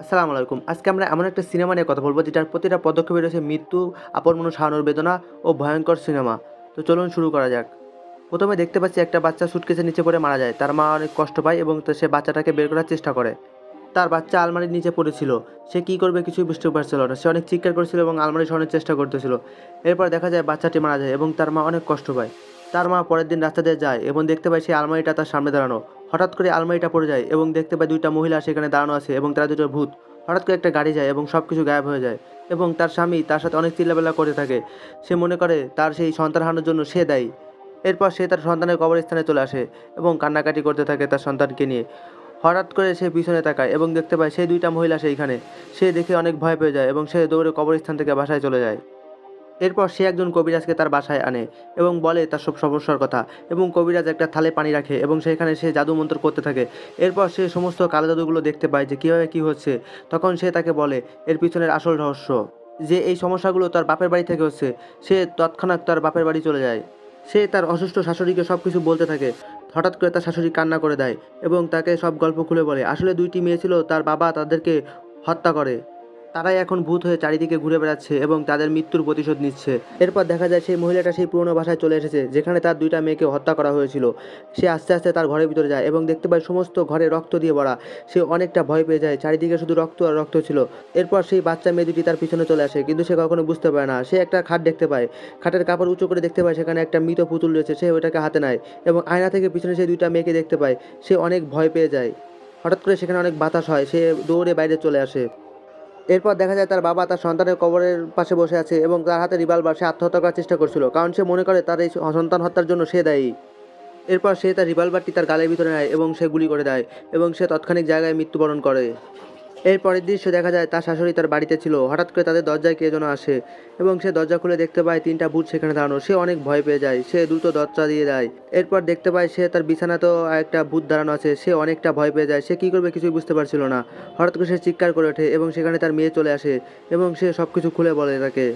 আসসালামু আলাইকুম। আজকে আমরা এমন একটা সিনেমা নিয়ে কথা বলব যেটার প্রতিটা পদক্ষেপে রয়েছে মৃত্যু, আপন মনে সারানোর বেদনা ও ভয়ঙ্কর সিনেমা। তো চলুন শুরু করা যাক। প্রথমে দেখতে পাচ্ছি একটা বাচ্চা সুটকেসের নিচে পড়ে মারা যায়। তার মা অনেক কষ্ট পায় এবং সে বাচ্চাটাকে বের করার চেষ্টা করে। তার বাচ্চা আলমারির নিচে পড়েছিল। সে কী করবে কিছুই বুঝতে পারছিল না। সে অনেক চিৎকার করছিল এবং আলমারি সরানোর চেষ্টা করতেছিল। এরপর দেখা যায় বাচ্চাটি মারা যায় এবং তার মা অনেক কষ্ট পায়। তার মা পরের দিন রাস্তা দিয়ে যায় এবং দেখতে পায় সেই আলমারিটা তার সামনে দাঁড়ানো। হঠাৎ করে আলমারিটা পড়ে যায় এবং দেখতে পায় ২টা মহিলা সেখানে দাঁড়ানো আছে এবং তারা ২টো ভূত। হঠাৎ করে একটা গাড়ি যায় এবং সব কিছু গায়েব হয়ে যায় এবং তার স্বামী তার সাথে অনেক চিল্লাপাল্লা করতে থাকে। সে মনে করে তার সেই সন্তান হারানোর জন্য সে দায়ী। এরপর সে তার সন্তানের কবরস্থানে চলে আসে এবং কান্নাকাটি করতে থাকে তার সন্তানকে নিয়ে। হঠাৎ করে সে পিছনে তাকায় এবং দেখতে পায় সেই ২টা মহিলা সেইখানে। সে দেখে অনেক ভয় পেয়ে যায় এবং সে দৌড়ে কবরস্থান থেকে বাসায় চলে যায়। এরপর সে একজন কবিরাজকে তার বাসায় আনে এবং বলে তার সব সমস্যার কথা এবং কবিরাজ একটা থালে পানি রাখে এবং সেখানে সে জাদু মন্ত্র করতে থাকে। এরপর সে সমস্ত কালো জাদুগুলো দেখতে পায় যে কীভাবে কী হচ্ছে। তখন সে তাকে বলে এর পিছনের আসল রহস্য, যে এই সমস্যাগুলো তার বাপের বাড়ি থেকে হচ্ছে। সে তৎক্ষণাৎ তার বাপের বাড়ি চলে যায়। সে তার অসুস্থ শাশুড়িকে সব কিছু বলতে থাকে। হঠাৎ করে তার শাশুড়ি কান্না করে দেয় এবং তাকে সব গল্প খুলে বলে আসলে ২টি মেয়ে ছিল, তার বাবা তাদেরকে হত্যা করে। তারাই এখন ভূত হয়ে চারিদিকে ঘুরে বেড়াচ্ছে এবং তাদের মৃত্যুর প্রতিশোধ নিচ্ছে। এরপর দেখা যায় সেই মহিলাটা সেই পুরনো বাসায় চলে এসেছে যেখানে তার ২টা মেয়েকে হত্যা করা হয়েছিল। সে আস্তে আস্তে তার ঘরের ভিতরে যায় এবং দেখতে পায় সমস্ত ঘরে রক্ত দিয়ে ভরা। সে অনেকটা ভয় পেয়ে যায়, চারিদিকে শুধু রক্ত আর রক্ত ছিল। এরপর সেই বাচ্চা মেয়ে দুটি তার পিছনে চলে আসে কিন্তু সে কখনো বুঝতে পারে না। সে একটা খাট দেখতে পায়, খাটের কাপড় উঁচু করে দেখতে পায় সেখানে একটা মৃত পুতুল রয়েছে। সে ওইটাকে হাতে নেয় এবং আয়না থেকে পিছনে সেই ২টা মেয়েকে দেখতে পায়। সে অনেক ভয় পেয়ে যায়। হঠাৎ করে সেখানে অনেক বাতাস হয়, সে দৌড়ে বাইরে চলে আসে। এরপর দেখা যায় তার বাবা তার সন্তানের কবরের পাশে বসে আছে এবং তার হাতে রিভলভার। সে আত্মহত্যা করার চেষ্টা করছিল কারণ সে মনে করে তার এই সন্তান হত্যার জন্য সে দায়ী। এরপর সে তার রিভলভারটি তার গালের ভিতরে নেয় এবং সে গুলি করে দেয় এবং সে তৎক্ষণিক জায়গায় মৃত্যুবরণ করে। এর পরের দৃশ্যে দেখা যায় তার শাশুড়ি তার বাড়িতে ছিল। হঠাৎ করে তাদের দরজায় কে যেন আসে এবং সে দরজা খুলে দেখতে পায় ৩টা ভূত সেখানে দাঁড়ানো। সে অনেক ভয় পেয়ে যায়, সে দ্রুত দরজা দিয়ে দেয়। এরপর দেখতে পায় সে তার বিছানাতেও একটা ভূত দাঁড়ানো আছে। সে অনেকটা ভয় পেয়ে যায়, সে কী করবে কিছুই বুঝতে পারছিল না। হঠাৎ করে সে চিৎকার করে ওঠে এবং সেখানে তার মেয়ে চলে আসে এবং সে সব কিছু খুলে বলে তাকে।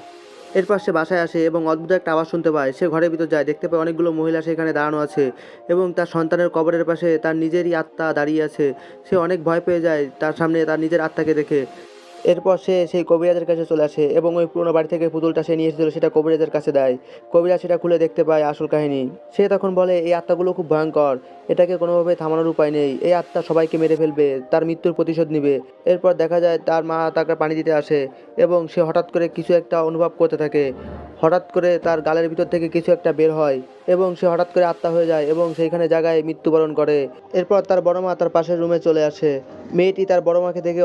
এরপর সে বাসায় আসে এবং অদ্ভুত একটা আওয়াজ শুনতে পায়। সে ঘরের ভিতর যায়, দেখতে পায় অনেকগুলো মহিলা সেখানে দাঁড়ানো আছে এবং তার সন্তানের কবরের পাশে তার নিজেরই আত্মা দাঁড়িয়ে আছে। সে অনেক ভয় পেয়ে যায় তার সামনে তার নিজের আত্মাকে দেখে। এরপর সে সেই কবিরাজের কাছে চলে আসে এবং ওই পুরনো বাড়ি থেকে পুতুলটা সে নিয়ে এসেছিল সেটা কবিরাজের কাছে দেয়। কবিরাজ সেটা খুলে দেখতে পায় আসল কাহিনী। সে তখন বলে এই আত্মাগুলো খুব ভয়ঙ্কর, এটাকে কোনোভাবে থামানোর উপায় নেই। এই আত্মা সবাইকে মেরে ফেলবে, তার মৃত্যুর প্রতিশোধ নিবে। এরপর দেখা যায় তার মা তাকে পানি দিতে আসে এবং সে হঠাৎ করে কিছু একটা অনুভব করতে থাকে। হঠাৎ করে তার গালের ভিতর থেকে কিছু একটা বের হয় এবং সে হঠাৎ করে আত্মা হয়ে যায় এবং সেইখানে জায়গায় মৃত্যুবরণ করে। এরপর তার বড় মা তার পাশের রুমে চলে আসে। মেয়েটি তার বড় মাকে দেখে